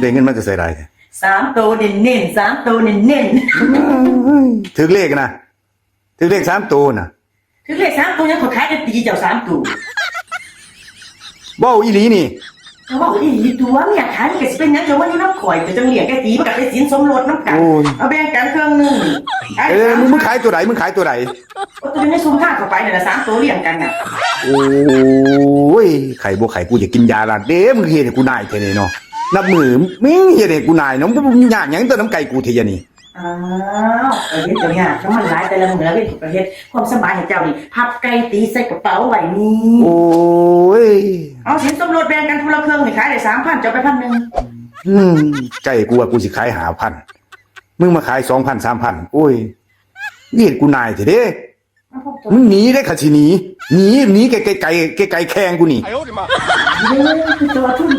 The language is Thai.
ได้เงินมันจะใส่ได้ 3 ตัวเน้นๆ3 ตัวเน้น ถึงเลขนะถึงเลข3 ตัวน่ะ ๆคือเลข3 ตัวยังขอขายได้ตีเจ้า3 ตัว เว้าอีหลีนี่ เขาบอกอีหลีตัวเมียขายก็สิเป็นหยังเจ้าวันนี้น้ำข่อยก็จังเลี้ยงแกตีมันก็เป็นสินสมรสน้ำกันเอาแบ่งกันเครื่องนึง มึงขายตัวไหนมึงขายตัวไหน ตัวนี้ซุ่มท่าเข้าไปนั่นน่ะ3 ตัวเลี้ยงกันน่ะ โอ้ยไข่บ่ไข่กูจะกินยาละเด้มึงเฮ็ดให้กูนายแท้นี่เนาะนับมือมึงเฮ็ดให้กูนายเนาะมึงยากหยังตัวน้ำไก่กูเทยะนี่ อ้าวเฮ็ดตัวเนี้ยถ้ามันหลายแต่ละมื้อเฮ็ดประเฮ็ดความสบายให้เจ้านี่พับไก่ตีใส่กระเป๋าไว้นี่ โอ้ย เอาสินสมรสแบ่งกันคนละเครื่องนี่ขายได้3,000เจ้าไป1,000 ไก่กูว่ากูสิขาย5,000มึงมาขาย2,000 3,000โอ้ยเฮ็ดกูนายแท้เด้มึงหนีได้ค่ะสิหนีไกลๆแข้งกูนี่ คือตัวทุน